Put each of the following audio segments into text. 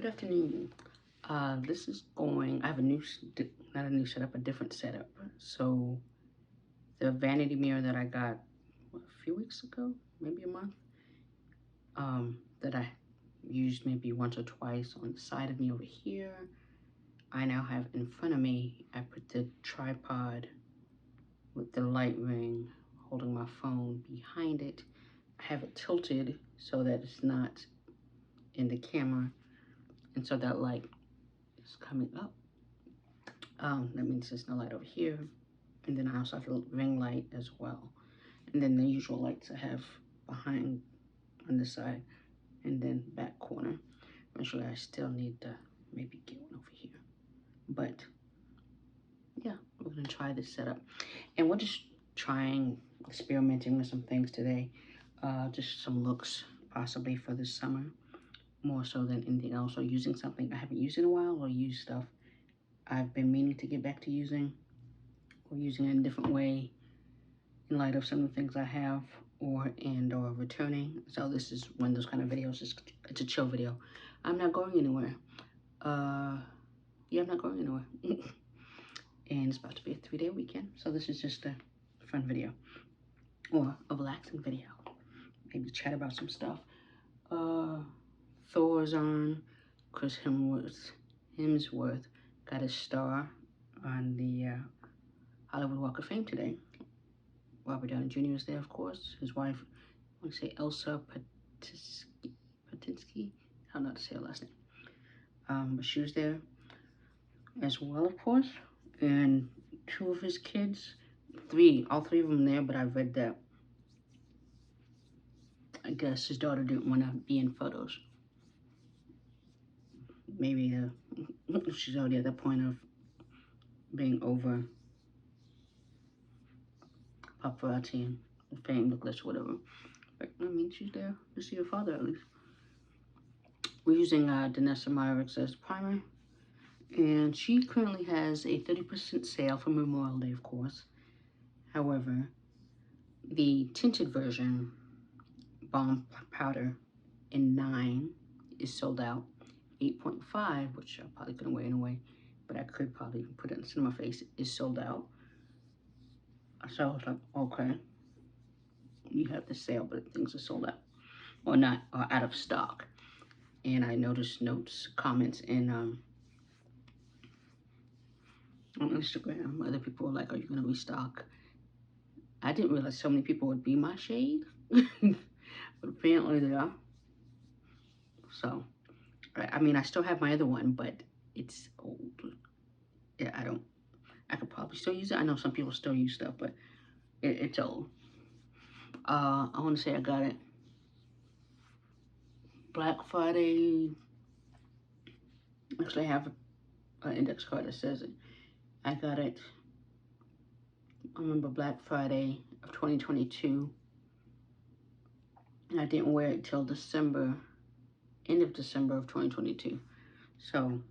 Good afternoon. This is going, I have a new, not a new setup, a different setup. So the vanity mirror that I got a few weeks ago, maybe a month, that I used maybe once or twice on the side of me over here, I now have in front of me. I put the tripod with the light ring holding my phone behind it. I have it tilted so that it's not in the camera, and so that light is coming up. That means there's no light over here. And then I also have a ring light as well. And then the usual lights I have behind on this side and then back corner. Eventually I still need to maybe get one over here. But yeah, we're gonna try this setup. And we're just experimenting with some things today. Just some looks possibly for this summer, more so than anything else, or using something I haven't used in a while, or use stuff I've been meaning to get back to using, or using it in a different way in light of some of the things I have, or returning. So this is one of those kind of videos. It's a chill video. I'm not going anywhere. Yeah, I'm not going anywhere. And it's about to be a 3-day weekend, so this is just a fun video, or a relaxing video. Maybe chat about some stuff. Thor's on. Chris Hemsworth got a star on the Hollywood Walk of Fame today. Robert Downey Jr. was there, of course. His wife, I want to say Elsa Patinsky. I don't know how to say her last name. But she was there as well, of course. And 2 of his kids, all three of them there, but I read that I guess his daughter didn't want to be in photos. Maybe she's already at the point of being over paparazzi and the fame, the glitz, whatever. But I mean, she's there to see her father at least. We're using Danessa Myricks as primer, and she currently has a 30% sale for Memorial Day, of course. However, the tinted version, Balm powder in 9, is sold out. 8.5, which I probably couldn't wear anyway, but I could probably put it in cinema face, is sold out. So I was like, okay, you have the sale, but things are sold out, or not, or out of stock. And I noticed comments in on Instagram. Other people were like, are you gonna restock? I didn't realize so many people would be my shade, but apparently they are. So, I mean, I still have my other one, but it's old. Yeah, I could probably still use it. I know some people still use stuff, but it's old. I want to say I got it Black Friday. Actually, I have an index card that says it. I got it, I remember, Black Friday of 2022. And I didn't wear it till December, end of December of 2022. So, and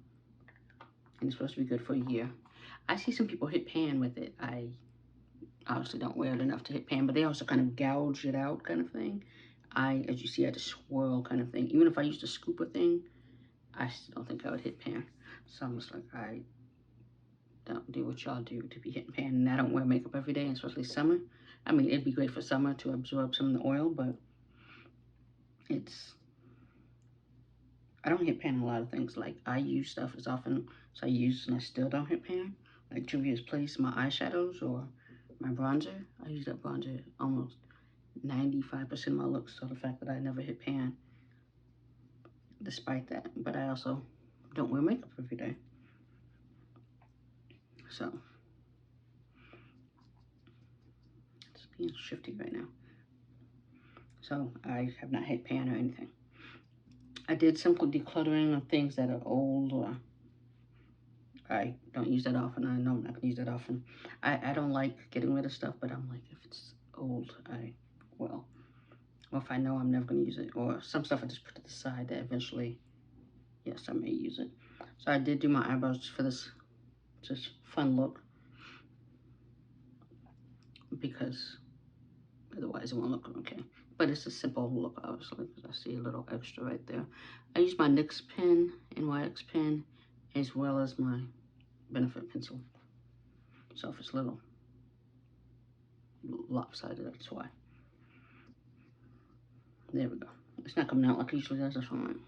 it's supposed to be good for a year. I see some people hit pan with it. I obviously don't wear it enough to hit pan, but they also kind of gouge it out kind of thing. As you see, I had to swirl kind of thing. Even if I used a scooper thing, I still don't think I would hit pan. So I'm just like, I don't do what y'all do to be hitting pan. And I don't wear makeup every day, especially summer. I mean, it'd be great for summer to absorb some of the oil, but I don't hit pan on a lot of things. Like, I use stuff as often as I use, and I still don't hit pan. Like Juvia's Place, my eyeshadows or my bronzer. I use that bronzer almost 95% of my looks. So the fact that I never hit pan, despite that. But I also don't wear makeup every day. So, it's being shifty right now. So I have not hit pan or anything. I did simple decluttering of things that are old, or I don't use that often. I know I'm not gonna use that often. I don't like getting rid of stuff, but I'm like, if it's old, I will. Or if I know I'm never gonna use it, or some stuff I just put to the side that eventually, yes, I may use it. So I did do my eyebrows for this just fun look, because otherwise it won't look okay. but it's a simple look, obviously, because I see a little extra right there. I use my NYX pen, NYX pen, as well as my Benefit pencil. So if it's a little lopsided, that's why. There we go. It's not coming out like it usually does, that's fine.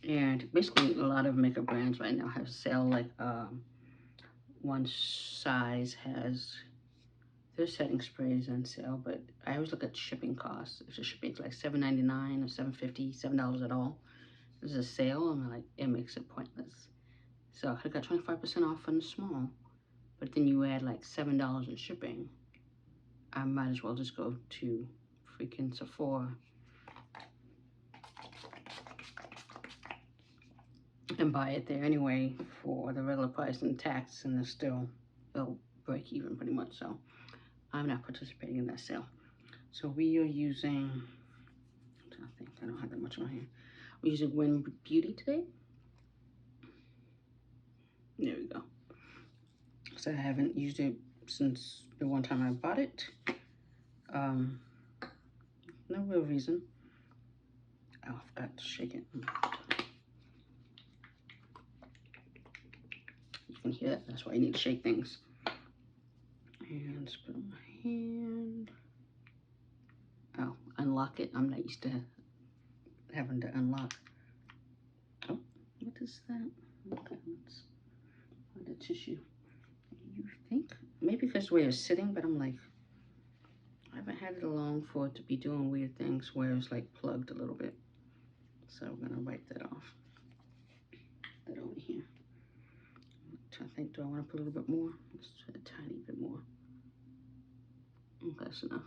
And basically, a lot of makeup brands right now have sale, like one size has their setting sprays on sale, but I always look at shipping costs. If the shipping's like $7.99 or $7.50, $7 at all, there's a sale, and like it makes it pointless. So I got 25% off on the small, but then you add like $7 in shipping. I might as well just go to freaking Sephora and buy it there anyway for the regular price and tax, and they'll break even pretty much. So I'm not participating in that sale. So we are using, I think I don't have that much on here. We're using Win Beauty today. There we go. So I haven't used it since the one time I bought it. No real reason. Oh, I forgot to shake it. You can hear that. That's why you need to shake things. And just put it on my hand. Oh, unlock it. I'm not used to having to unlock. Oh, what is that? Okay, let's find the tissue. You think? Maybe because the way it's sitting, but I'm like, I haven't had it long for it to be doing weird things where it's like plugged a little bit. So we're gonna wipe that off. That over here. I think, do I want to put a little bit more? Let's try a tiny bit more. Okay, that's enough.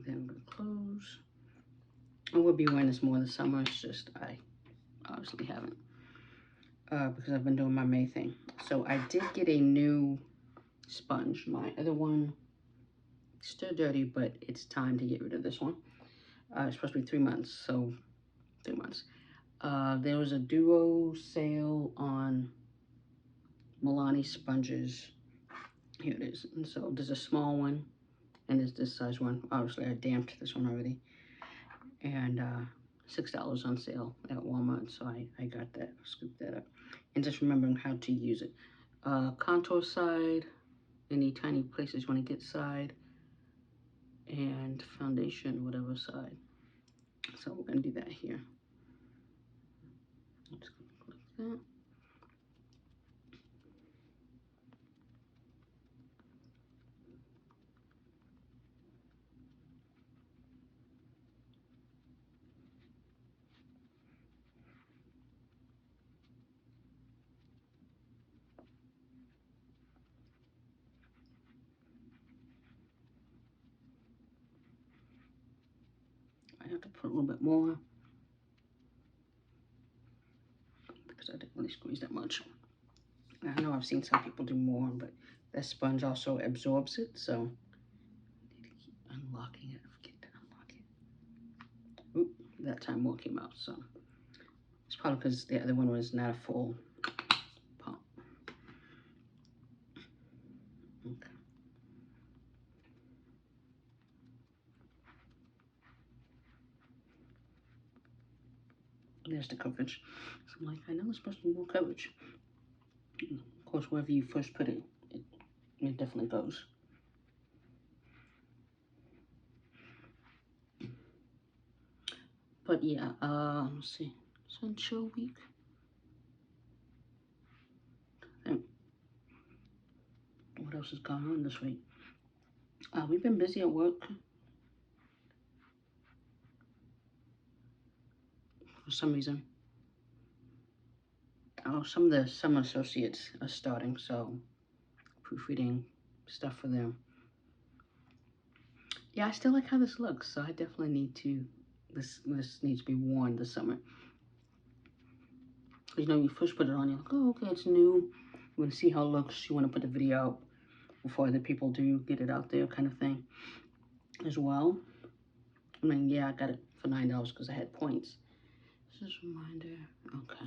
Then I'm gonna close. I will be wearing this more in the summer. It's just I obviously haven't because I've been doing my May thing. So I did get a new sponge. My other one still dirty, but it's time to get rid of this one. It's supposed to be 3 months, so 3 months. There was a duo sale on Milani sponges. Here it is. And so there's a small one and there's this size one. Obviously I damped this one already. And $6 on sale at Walmart. So I got that, scooped that up. And just remembering how to use it. Contour side, any tiny places you want to get side, and foundation, whatever side. So we're gonna do that here. Just click that. I have to put a little bit more because I didn't really squeeze that much. I know I've seen some people do more, but that sponge also absorbs it, so I need to keep unlocking it. I forget to unlock it. Oop, that time more came out, so it's probably because the other one was not a full pump. Okay. There's the coverage. So I'm like, I know it's supposed to be more coverage. Of course, wherever you first put it, it definitely goes. But yeah, let's see. Sunchill week. And what else has gone on this week? We've been busy at work. For some reason. Oh, some of the summer associates are starting, so proofreading stuff for them. Yeah, I still like how this looks, so I definitely need to, this needs to be worn this summer. You know, you first put it on, you're like, oh, okay, it's new. You want to see how it looks. You want to put the video out before other people do get it out there, kind of thing, as well. I mean, yeah, I got it for $9 because I had points. This is a reminder. Okay.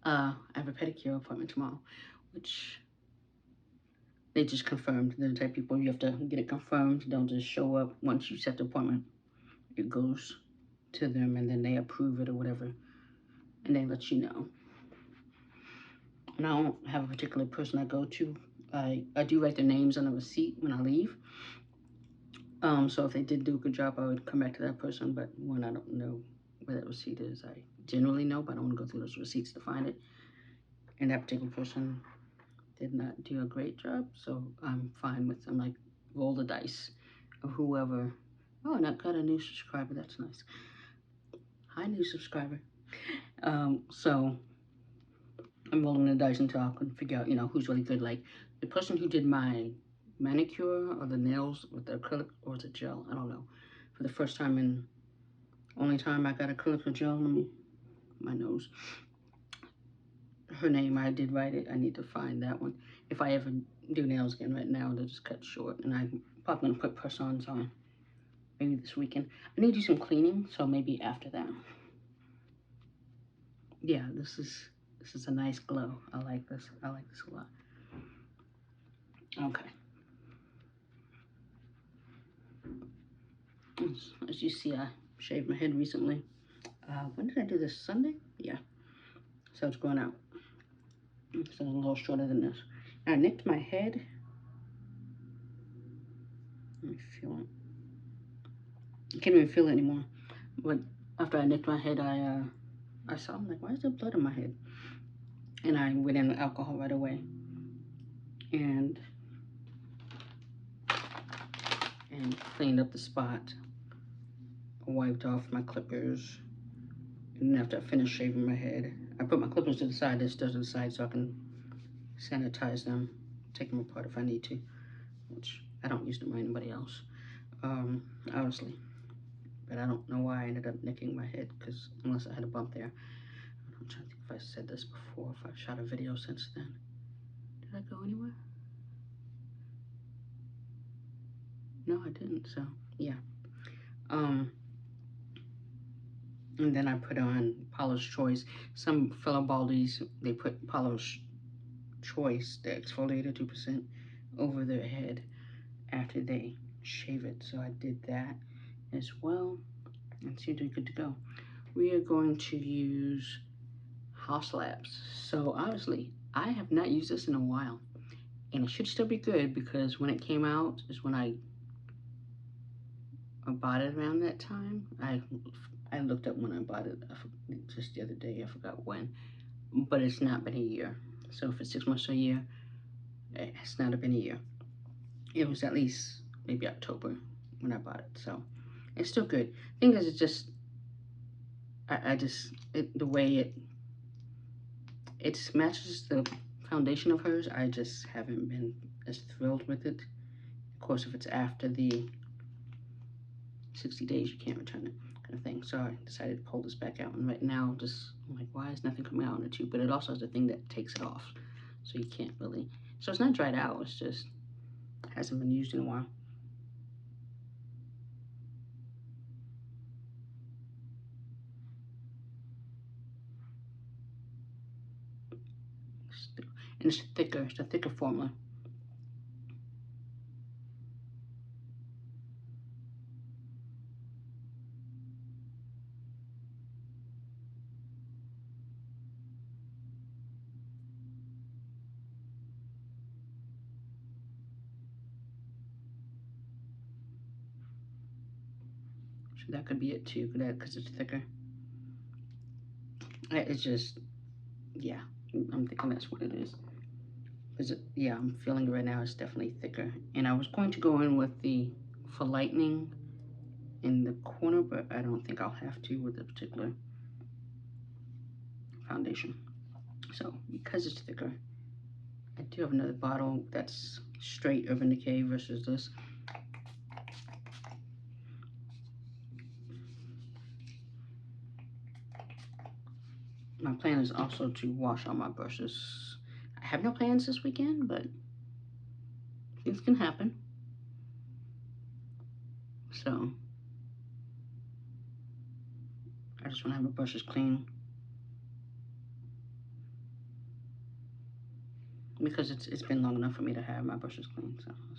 I have a pedicure appointment tomorrow which they just confirmed. They're the type of people you have to get it confirmed. Don't just show up once you set the appointment. It goes to them and then they approve it or whatever, and they let you know. And I don't have a particular person I go to. I do write their names on a receipt when I leave. So if they did do a good job, I would come back to that person. But when I don't know where that receipt is, I generally know, but I don't want to go through those receipts to find it. And that particular person did not do a great job, so I'm fine with them. Like, roll the dice of whoever. Oh, and I got a new subscriber. That's nice. Hi, new subscriber. So I'm rolling the dice until I can figure out, you know, who's really good. Like, the person who did my manicure or the nails with the acrylic or the gel, I don't know. For the first time and only time I got acrylic or gel, my nose. Her name, I did write it. I need to find that one. If I ever do nails again, right now they're just cut short, and I'm probably gonna put press-ons on maybe this weekend. I need to do some cleaning, so maybe after that. Yeah, this is a nice glow. I like this. I like this a lot. Okay. As you see, I shaved my head recently. When did I do this? Sunday? Yeah. So it's going out. So it's a little shorter than this. I nicked my head. Let me feel it. I can't even feel it anymore. But after I nicked my head, I saw, I'm like, why is there blood on my head? And I went in with alcohol right away. And cleaned up the spot. Wiped off my clippers. And after I finished shaving my head, I put my clippers to the side, this does to the side, so I can sanitize them, take them apart if I need to, which I don't use them on anybody else, obviously. But I don't know why I ended up nicking my head, because unless I had a bump there. I'm trying to think if I said this before, if I've shot a video since then. Did I go anywhere? No, I didn't, so yeah. And then I put on Paula's Choice. Some fellow baldies, they put Paula's Choice, the exfoliator 2%, over their head after they shave it. So I did that as well, and seemed to be good to go. We are going to use Haus Labs. So obviously, I have not used this in a while, and it should still be good because when it came out is when I bought it around that time. I looked up when I bought it just the other day. I forgot when, but it's not been a year. So if it's 6 months to a year, it's not been a year. It was at least maybe October when I bought it, so it's still good. Thing is, it just, the way it matches the foundation of hers. I just haven't been as thrilled with it. Of course, if it's after the 60 days, you can't return it, kind of thing. So I decided to pull this back out, and right now, I'm like, why is nothing coming out on the tube? But it also has the thing that takes it off, so you can't really. So it's not dried out. It's just hasn't been used in a while. And it's thicker. It's a thicker formula. So that could be it too, because it's thicker. It's just, yeah, I'm thinking that's what it is. Yeah, I'm feeling it right now. It's definitely thicker. And I was going to go in with for lightening in the corner, but I don't think I'll have to with a particular foundation. So because it's thicker, I do have another bottle that's straight Urban Decay versus this. My plan is also to wash all my brushes. I have no plans this weekend, but things can happen. So I just want to have my brushes clean. because it's been long enough for me to have my brushes clean. So I'm like,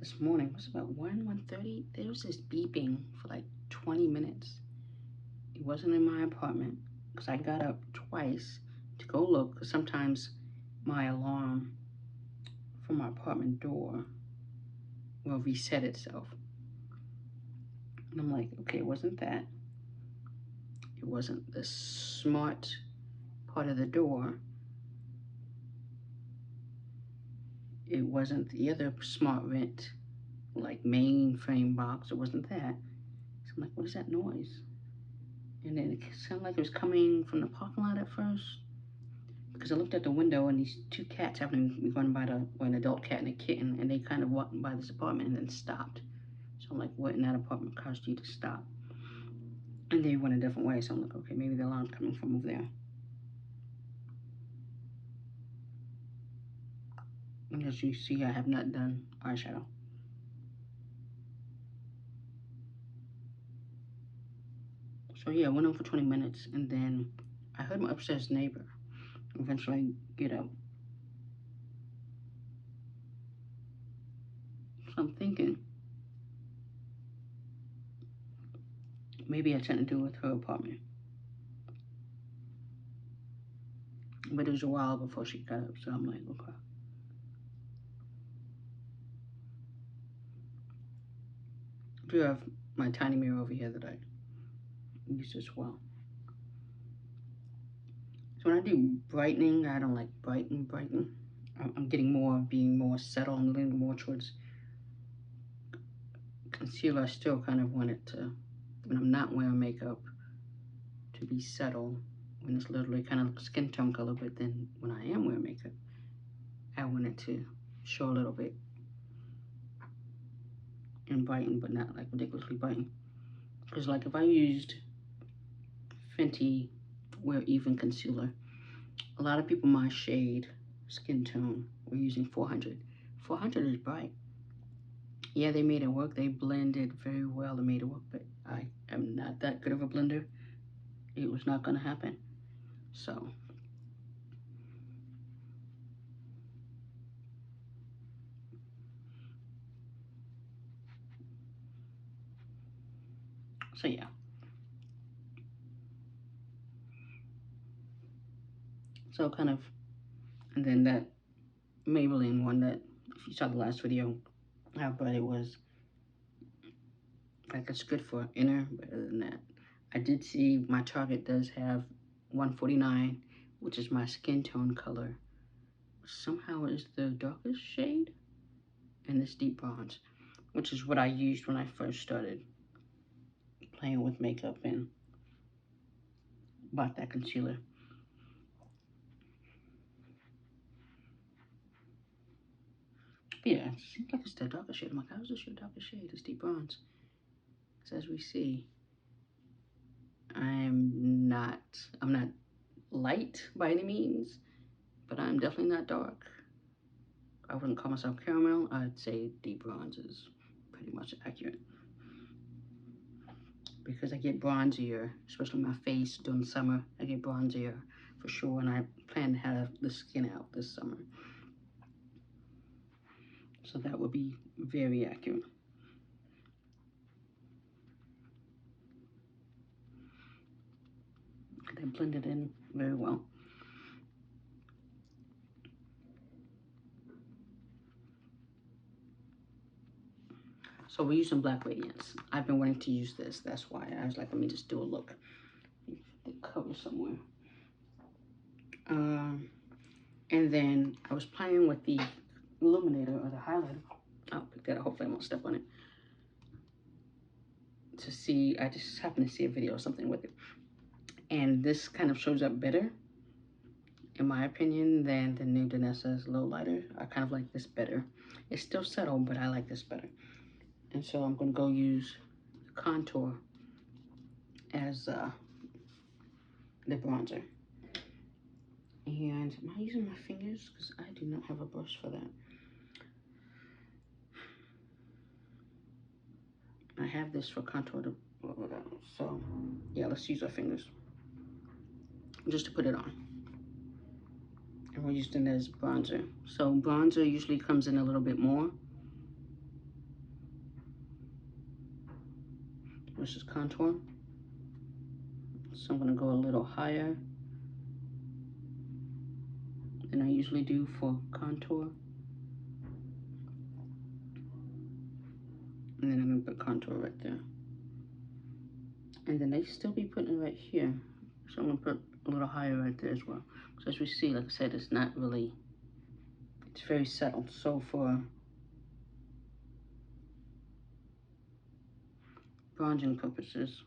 this morning, it was about 1:30. There was this beeping for like 20 minutes. It wasn't in my apartment because I got up twice to go look, because sometimes my alarm from my apartment door will reset itself. And I'm like, okay, it wasn't that. It wasn't the smart part of the door. It wasn't the other smart vent, like mainframe box. It wasn't that. So I'm like, what is that noise? And then it sounded like it was coming from the parking lot at first, because I looked at the window and these two cats happened to be going by an adult cat and a kitten, and they kind of walked by this apartment and then stopped. So I'm like, what in that apartment caused you to stop? And they went a different way. So I'm like, okay, maybe the alarm's coming from over there. And as you see, I have not done eyeshadow. So yeah, I went on for 20 minutes, and then I heard my upstairs neighbor eventually get up. So I'm thinking, maybe it had something to do with her apartment. But it was a while before she got up, so I'm like, okay. I do have my tiny mirror over here that I use as well. So when I do brightening, I don't like brighten. I'm getting being more settled. I'm leaning more towards concealer. I still kind of want it to, when I'm not wearing makeup, to be settled, when it's literally kind of skin tone color. But then when I am wearing makeup, I want it to show a little bit and brighten, but not like ridiculously brighten. Because like if I used Fenty Wear Even concealer, a lot of people my shade, skin tone, were using 400. 400 is bright. Yeah, they made it work. They blended very well and made it work, but I am not that good of a blender. It was not going to happen. So yeah. So kind of, and then that Maybelline one that, if you saw the last video, how bright it was. Like it's good for inner, but other than that, I did see my Target does have 149, which is my skin tone color. Somehow is the darkest shade, and this deep bronze, which is what I used when I first started playing with makeup and bought that concealer. But yeah, it seems like it's the darkest shade. I'm like, how is this your darkest shade? It's deep bronze. Because as we see, I'm not light by any means, but I'm definitely not dark. I wouldn't call myself caramel. I'd say deep bronze is pretty much accurate. Because I get bronzier, especially my face during summer. I get bronzier for sure, and I plan to have the skin out this summer. So that would be very accurate. They blended in very well. So we're using Black Radiance. I've been wanting to use this. That's why I was like, let me just do a look. The cover somewhere. And then I was playing with the illuminator or the highlighter. I'll pick that up. Hopefully I won't step on it. To see, I just happened to see a video or something with it. And this kind of shows up better, in my opinion, than the new Danessa's low lighter. I kind of like this better. It's still subtle, but I like this better. And so I'm going to go use the contour as the bronzer. And am I using my fingers? Because I do not have a brush for that. I have this for contour to, so yeah, let's use our fingers just to put it on. And we're using it as bronzer. So bronzer usually comes in a little bit more versus contour. So I'm gonna go a little higher than I usually do for contour. And then I'm gonna put contour right there. And then they still be putting it right here. So I'm gonna put a little higher right there as well. So as we see, like I said, it's not really, it's very subtle. So for bronzing purposes,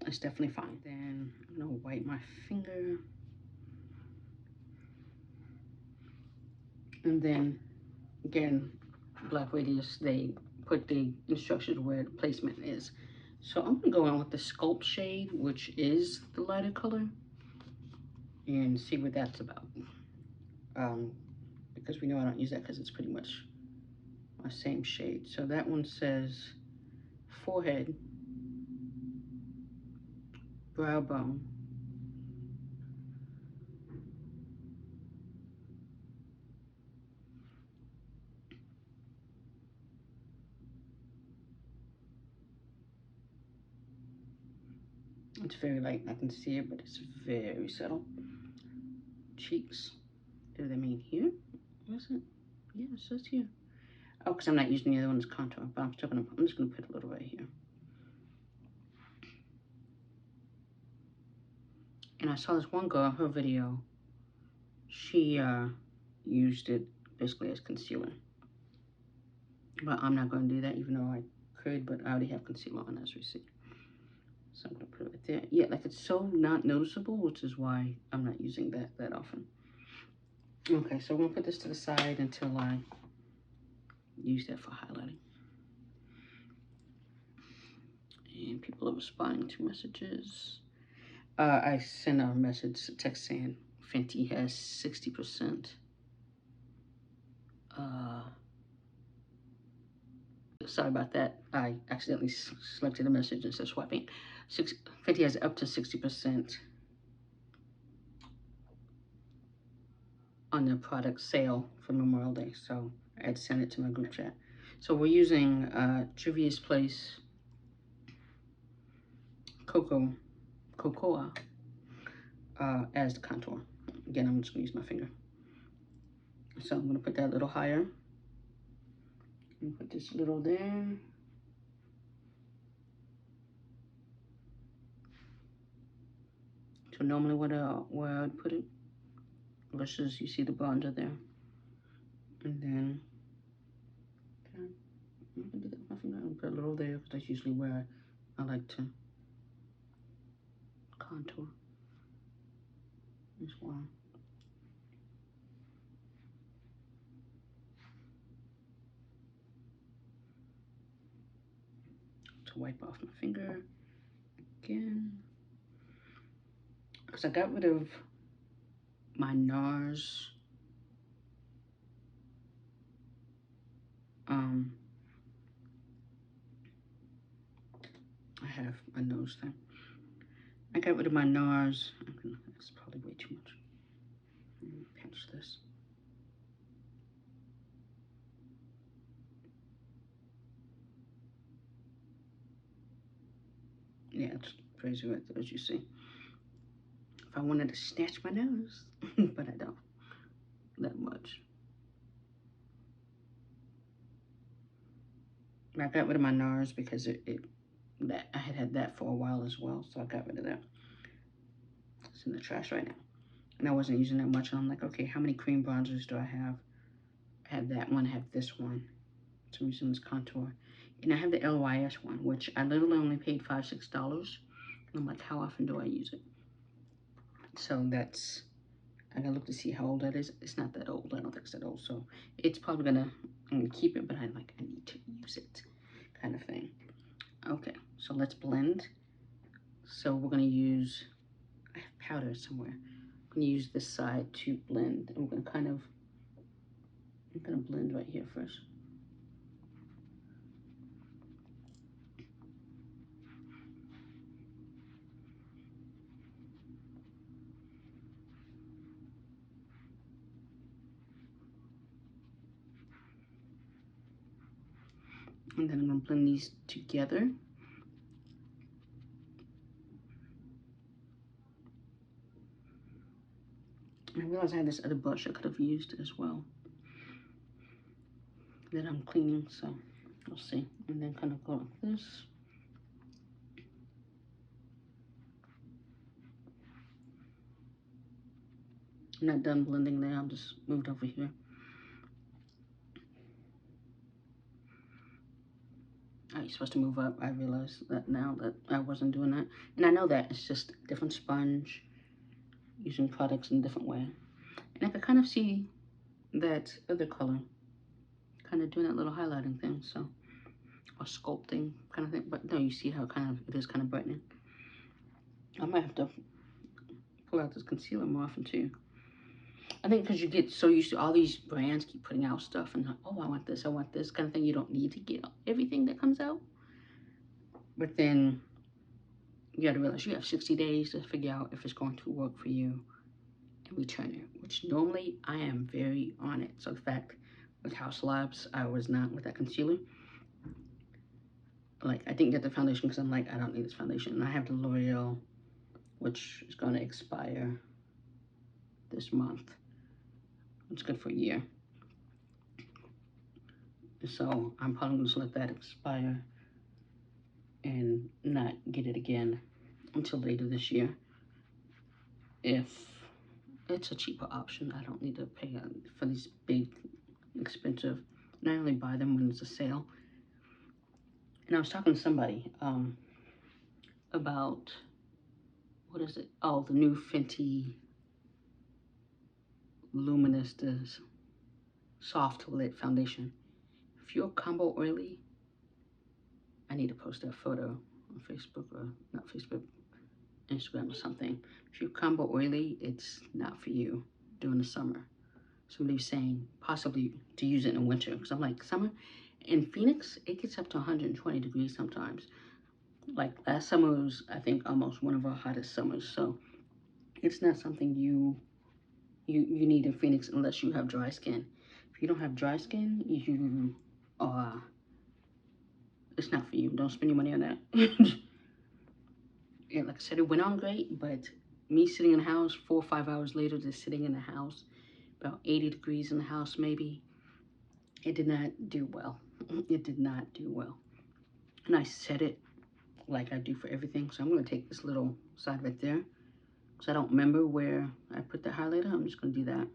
it's definitely fine. Then I'm gonna wipe my finger. And then again, Black Radiance, they put the instructions where the placement is. So I'm gonna go in with the Sculpt shade, which is the lighter color, and see what that's about. Because we know I don't use that because it's pretty much my same shade. So that one says forehead, brow bone, it's very light, I can see it, but it's very subtle. Cheeks, do they mean here? Where's it? Yeah, it says here. Oh, because I'm not using the other one's contour, but I'm just gonna put a little right here. And I saw this one girl, her video, she used it basically as concealer. But I'm not gonna do that, even though I could, but I already have concealer on, as we see. So I'm gonna put it right there. Yeah, like it's so not noticeable, which is why I'm not using that often. Okay, so I'm gonna put this to the side until I use that for highlighting. And people are responding to messages. I sent a message, text saying Fenty has 60%. Sorry about that. I accidentally selected a message instead of swiping. Fenty has up to 60% on their product sale for Memorial Day. So I had to send it to my group chat. So we're using Juvia's Place Cocoa as the contour. Again, I'm just gonna use my finger. So I'm gonna put that a little higher. And put this little there. So normally where I'd put it versus you see the bronzer there. And then I'm gonna do that with my finger. I'm gonna put a little there because that's usually where I like to contour as well. To wipe off my finger again. Because I got rid of my NARS I have my nose thing. I got rid of my NARS. That's probably way too much. Let me pinch this. Yeah, it's crazy right there, as you see. If I wanted to snatch my nose, but I don't that much. I got rid of my NARS because I had that for a while as well, so I got rid of that. It's in the trash right now. And I wasn't using that much, and I'm like, okay, how many cream bronzers do I have? I have that one, I have this one. So I'm using this contour. And I have the LYS one, which I literally only paid $5, $6. And I'm like, how often do I use it? So that's, I gotta look to see how old that is. It's not that old, I don't think it's that old. So it's probably I'm gonna keep it, but I need to use it kind of thing. Okay, so let's blend. So we're gonna use, I have powder somewhere. I'm gonna use this side to blend. And we're gonna I'm gonna blend right here first. And then I'm gonna blend these together. And I realized I had this other brush I could have used as well that I'm cleaning, so we'll see. And then kind of go like this. I'm not done blending there, I'm just moved over here. You're supposed to move up. I realize that now that I wasn't doing that. And I know that it's just a different sponge, using products in a different way. And I could kind of see that other color, kind of doing that little highlighting thing, so, or sculpting kind of thing. But no, you see how it is kind of brightening. I might have to pull out this concealer more often too. I think because you get so used to all these brands keep putting out stuff and like, oh, I want this kind of thing. You don't need to get everything that comes out. But then you got to realize you have 60 days to figure out if it's going to work for you and return it, which normally I am very on it. So the fact with Haus Labs, I was not with that concealer. Like, I didn't get the foundation because I'm like, I don't need this foundation. And I have the L'Oreal, which is going to expire this month. It's good for a year. So I'm probably going to let that expire and not get it again until later this year. If it's a cheaper option, I don't need to pay for these big, expensive. And I only buy them when it's a sale. And I was talking to somebody about, what is it? Oh, the new Fenty Luminous, the soft lit foundation. If you're combo oily, I need to post that photo on Facebook, or not Facebook, Instagram or something. If you're combo oily, it's not for you during the summer. Somebody was saying possibly to use it in winter, because I'm like, summer in Phoenix, it gets up to 120 degrees sometimes. Like last summer was, I think, almost one of our hottest summers. So it's not something you need in Phoenix unless you have dry skin. If you don't have dry skin, it's not for you. Don't spend your money on that. Yeah, like I said, it went on great, but me sitting in the house 4 or 5 hours later, just sitting in the house, about 80 degrees in the house maybe, it did not do well. It did not do well. And I set it like I do for everything. So I'm going to take this little side right there, because I don't remember where I put the highlighter. I'm just going to do that.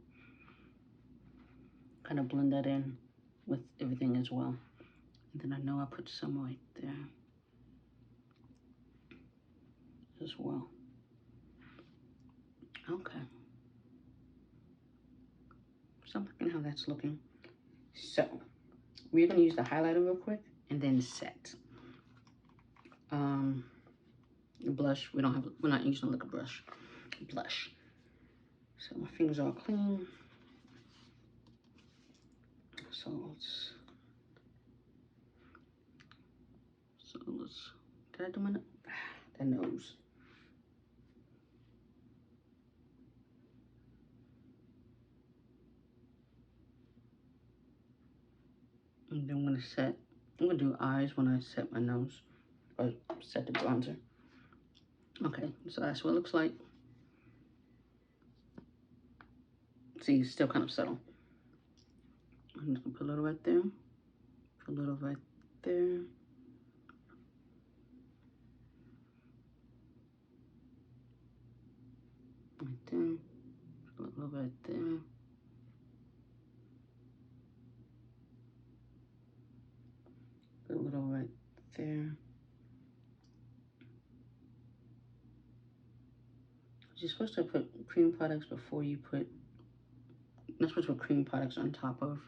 Kind of blend that in with everything as well. And then I know I put some right there as well. Okay. So I'm looking how that's looking. So we're going to use the highlighter real quick and then set. The blush, we're not using a liquid brush. Blush. So my fingers are all clean. So let's, did I do my, that nose. And then I'm gonna do eyes when I set my nose, or set the bronzer. Okay, so that's what it looks like. See, it's still kind of subtle. I'm just gonna put a little right there, put a little right there. Right there, put a little right there. Put a little right there. You're supposed to put cream products before you put, not supposed to put cream products on top of.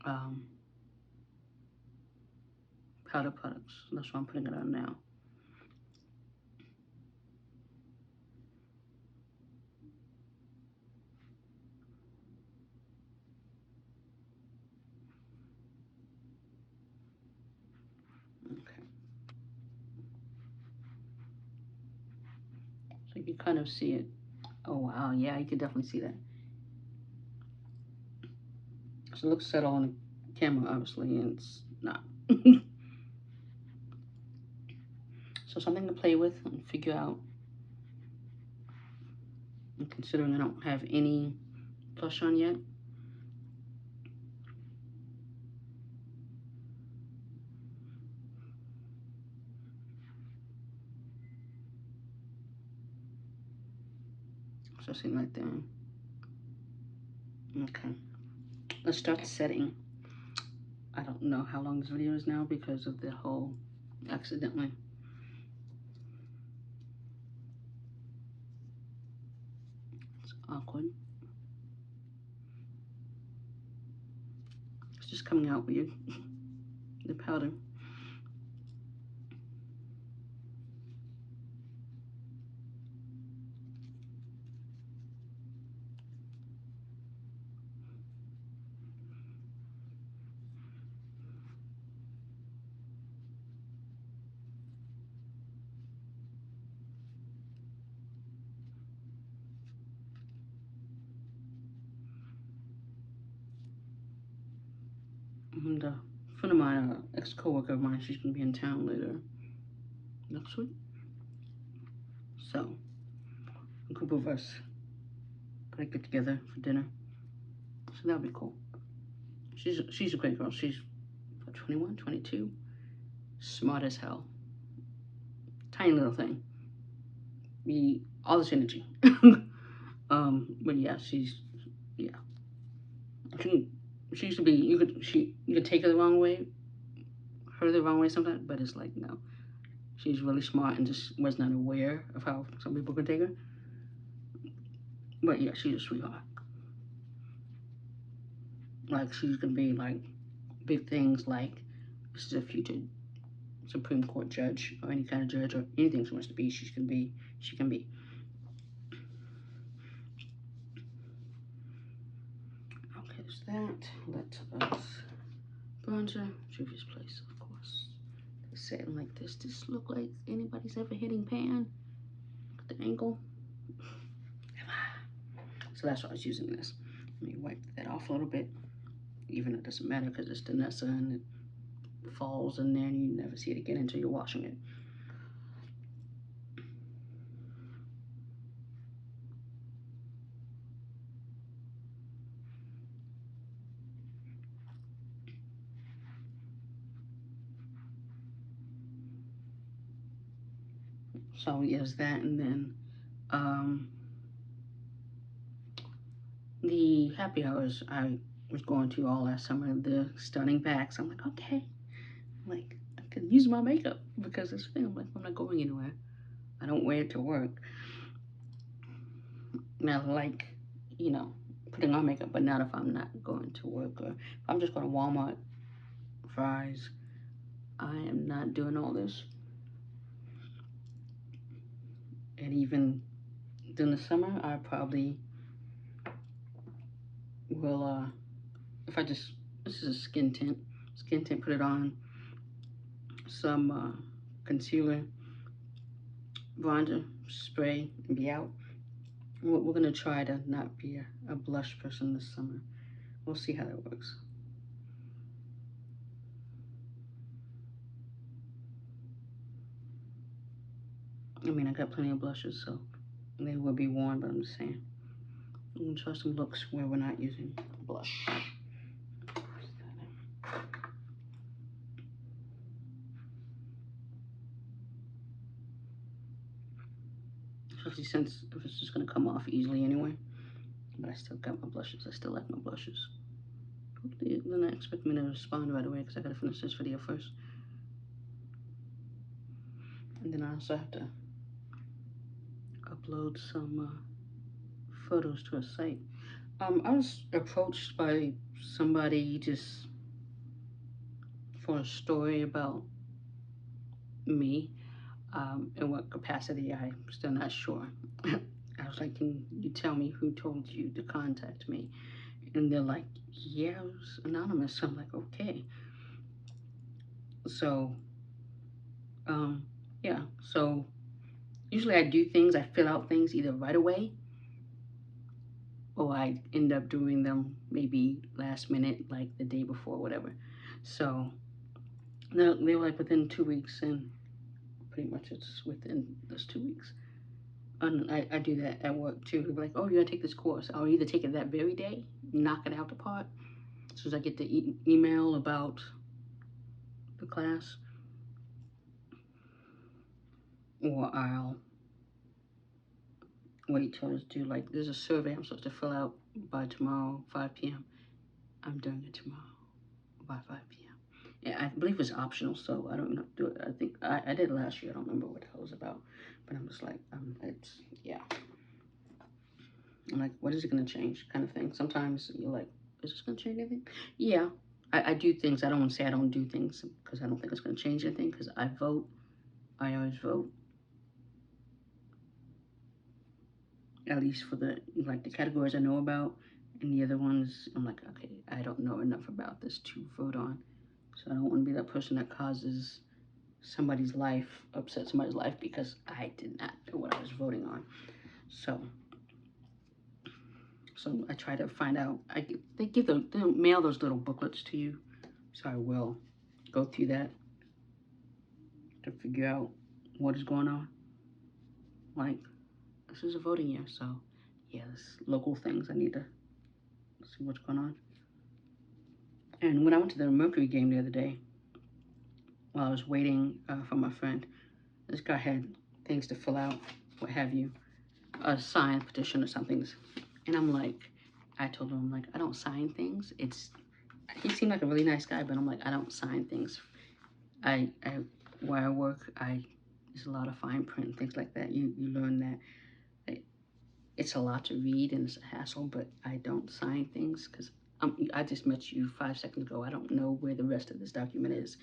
um, powder products. That's why I'm putting it on now. Okay. So you can kind of see it. Oh wow, yeah, you can definitely see that. So it looks settled on the camera, obviously, and it's not. So something to play with and figure out. And considering I don't have any blush on yet. So see right there. Okay. Let's start setting. I don't know how long this video is now because of the whole accidentally. It's awkward. It's just coming out weird. The powder. And a friend of mine, ex-co-worker of mine, she's gonna be in town later next week. So a group of us gonna get together for dinner. So that'll be cool. She's a great girl. She's 21, 22, smart as hell. Tiny little thing. All this energy. But yeah, yeah. She used to be, you could take her the wrong way, sometimes, but it's like, no. She's really smart and just was not aware of how some people could take her. But yeah, she's a sweetheart. Like, she's gonna be like big things like this is a future Supreme Court judge or any kind of judge or anything she wants to be, she can be. Okay, there's that. Let us bronzer, Juvia's Place, of course. Setting like this. This look like anybody's ever hitting pan. Look at the angle. So that's why I was using this. Let me wipe that off a little bit. Even it doesn't matter because it's Danessa and it falls in there and you never see it again until you're washing it. So yes, that, and then the happy hours I was going to all last summer, the stunning packs. I'm like, okay, like I could use my makeup because this thing. I'm like, I'm not going anywhere. I don't wear it to work. Now, like, putting on makeup, but not if I'm not going to work or if I'm just going to Walmart, fries. I am not doing all this. And even during the summer, I probably will, if I just, this is a skin tint, put it on, some concealer, bronzer, spray, and be out. We're going to try to not be a blush person this summer. We'll see how that works. I mean, I got plenty of blushes, so they will be worn, but I'm just saying. I'm going to try some looks where we're not using blush. Especially since if it's just going to come off easily anyway. But I still got my blushes. I still like my blushes. Hopefully they're not expecting me to respond right away because I got to finish this video first. And then I also have to upload some photos to a site. I was approached by somebody just for a story about me, in what capacity, I'm still not sure. I was like, can you tell me who told you to contact me? And they're like, yeah, it was anonymous. So I'm like, okay. So, um, yeah. So usually I do things, I fill out things either right away or I end up doing them maybe last minute, like the day before, whatever. So they were like within 2 weeks, and pretty much it's within those 2 weeks. And I do that at work too. They'll be like, oh, you're gonna take this course. I'll either take it that very day, knock it out the park, as soon as I get the email about the class, or I'll wait till it's due. Like, there's a survey I'm supposed to fill out by tomorrow, 5 p.m. I'm doing it tomorrow by 5 p.m. Yeah, I believe it's optional, so I don't have to do it. I think I did it last year. I don't remember what the hell it was about, but I'm just like, it's, yeah. I'm like, what is it going to change, kind of thing. Sometimes you're like, is this going to change anything? Yeah, I do things. I don't want to say I don't do things because I don't think it's going to change anything, because I vote. I always vote. At least for the, like, the categories I know about. And the other ones, I'm like, okay, I don't know enough about this to vote on. So I don't want to be that person that causes somebody's life, upset somebody's life because I did not know what I was voting on. So I try to find out. They mail those little booklets to you, so I will go through that to figure out what is going on. Like, this is a voting year, so yeah, there's local things I need to see what's going on. And when I went to the Mercury game the other day, while I was waiting for my friend, this guy had things to fill out, what have you, a signed petition or something. And I'm like, I told him, I'm like, I don't sign things. He seemed like a really nice guy, but I'm like, I don't sign things. Where I work, there's a lot of fine print and things like that. You learn that it's a lot to read and it's a hassle, but I don't sign things because I just met you 5 seconds ago. I don't know where the rest of this document is.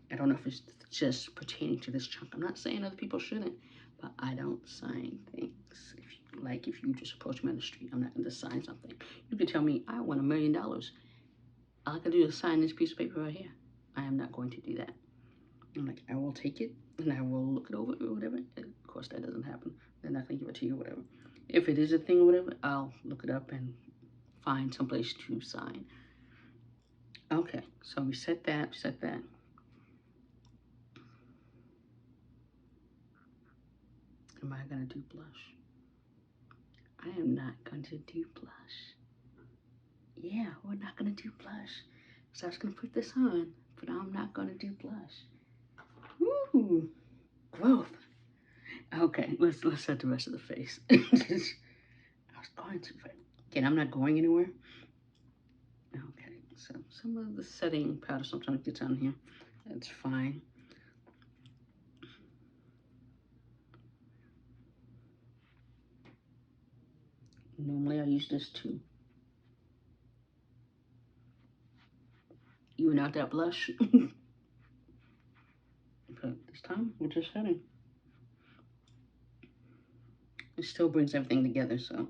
I don't know if it's just pertaining to this chunk. I'm not saying other people shouldn't, but I don't sign things. If you just approach me on the street, I'm not going to sign something. You can tell me, I want $1 million. All I can do is sign this piece of paper right here. I am not going to do that. I'm like, I will take it and I will look it over or whatever. And of course, that doesn't happen. They're not going to give it to you or whatever. If it is a thing or whatever, I'll look it up and find someplace to sign. Okay, so we set that. Am I going to do blush? I am not going to do blush. Yeah, we're not going to do blush. So I was going to put this on, but I'm not going to do blush. Woo! Growth. Okay, let's set the rest of the face. I was going to, but again, I'm not going anywhere. Okay, so some of the setting powder, so I'm trying to get down here. That's fine. Normally I use this too. Even out that blush. But this time we're just setting. It still brings everything together, so.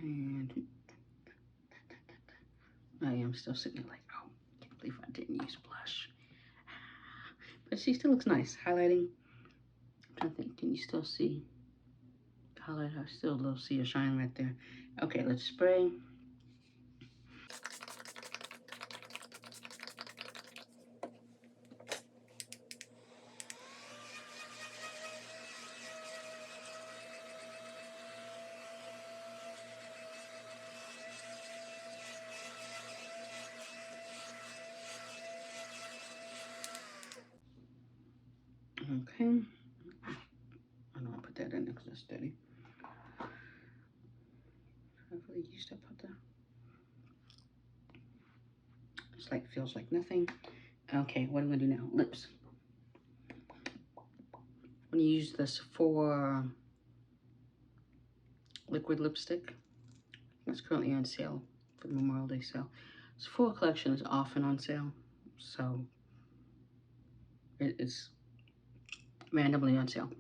And I am still sitting there like, oh, I can't believe I didn't use blush. But she still looks nice. Highlighting. I'm trying to think, can you still see? Highlight, I still see a shine right there. Okay, let's spray. Okay. I don't want to put that in there because it's steady. I really used to put that. It's like, feels like nothing. Okay, what am I gonna do now? Lips. What going to use this for liquid lipstick. It's currently on sale for the Memorial Day sale. Sephora collection is often on sale, so it's randomly on sale.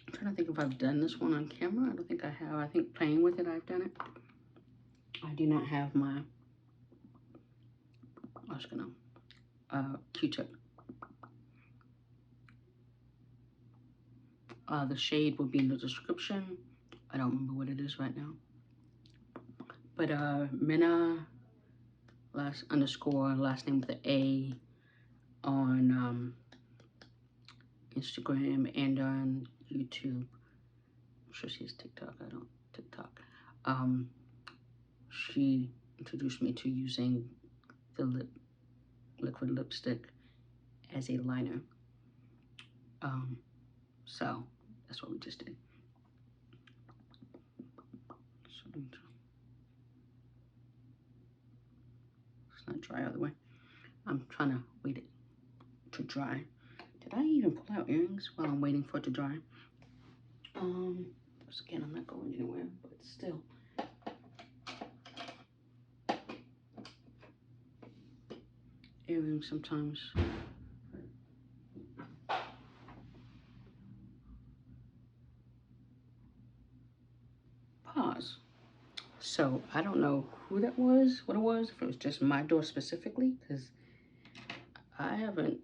I'm trying to think if I've done this one on camera. I don't think I have. I think playing with it, I've done it. I do not have my, I was gonna, Q-tip. The shade will be in the description. I don't remember what it is right now. But Minna, last name with the A, on Instagram and on YouTube. I'm sure she has TikTok. I don't TikTok. She introduced me to using the liquid lipstick as a liner. So that's what we just did. So it's not dry all the way. I'm trying to wait it to dry. Did I even pull out earrings while I'm waiting for it to dry? Again, I'm not going anywhere, but still. Earrings sometimes. Pause. So I don't know who that was, what it was, if it was just my door specifically, because I haven't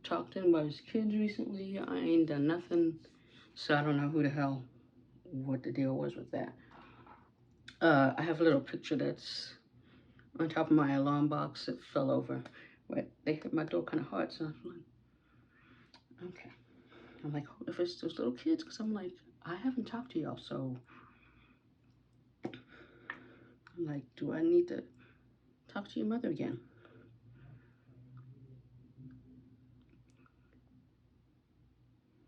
talked to anybody's kids recently. I ain't done nothing, so I don't know who the hell, what the deal was with that. I have a little picture that's on top of my alarm box. It fell over, but they hit my door kind of hard, so I'm like, okay. I'm like, if it's those little kids, because I'm like, I haven't talked to y'all, so I'm like, do I need to talk to your mother again?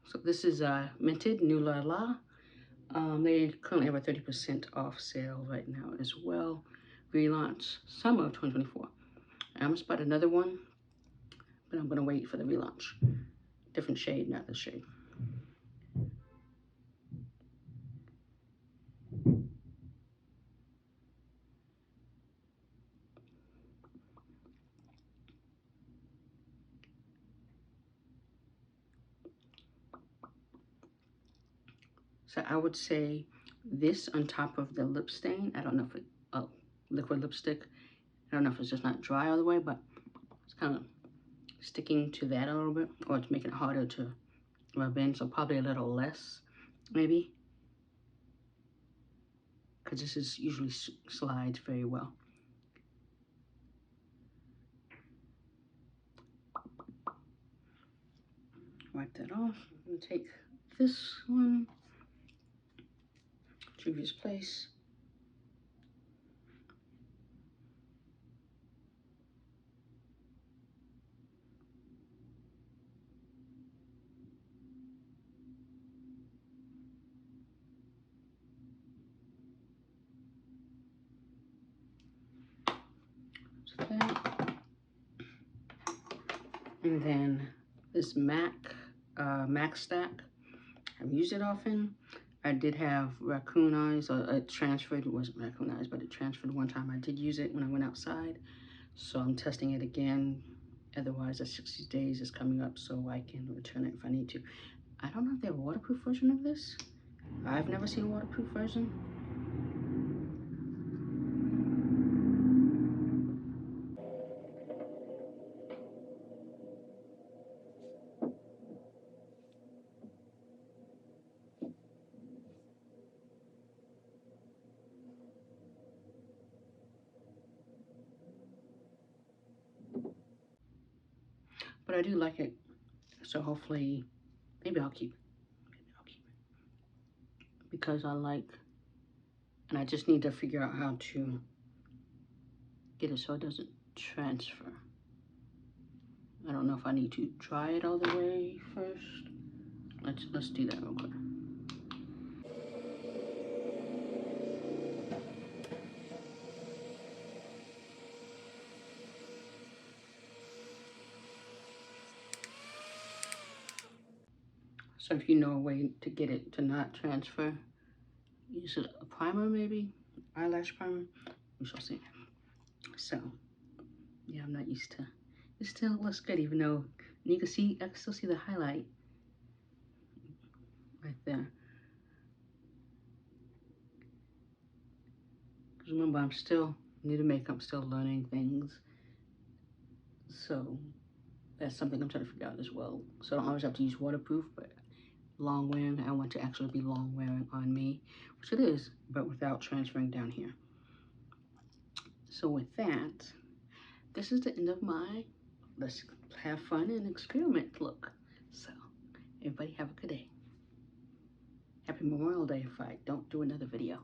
So this is Minted New La La. They currently have a 30% off sale right now as well. Relaunch summer of 2024. I almost bought another one, but I'm gonna wait for the relaunch. Different shade, not this shade. So I would say this on top of the lip stain. I don't know if it, liquid lipstick. I don't know if it's just not dry all the way, but it's kind of sticking to that a little bit, or it's making it harder to rub in, so probably a little less, maybe. Because this is usually slides very well. Wipe that off. I'm gonna take this one, Juvia's Place. So that. And then this MAC stack. I've used it often. I did have raccoon eyes, or it transferred. It wasn't raccoon eyes, but it transferred one time. I did use it when I went outside, so I'm testing it again. Otherwise, the 60 days is coming up, so I can return it if I need to. I don't know if they have a waterproof version of this. I've never seen a waterproof version. But I do like it, so hopefully, maybe I'll keep it. because I like, and I just need to figure out how to get it so it doesn't transfer. I don't know if I need to dry it all the way first. Let's do that real quick. So if you know a way to get it to not transfer, use a primer maybe, eyelash primer. We shall see. So yeah, I'm not used to. It still looks good, even though you can see, I can still see the highlight right there. Because remember, I'm still new to makeup, I'm still learning things. So that's something I'm trying to figure out as well. So I don't always have to use waterproof, but long wearing, I want to actually be long wearing on me, which it is, but without transferring down here. So with that, this is the end of my let's have fun and experiment look. So everybody have a good day. Happy Memorial Day if I don't do another video.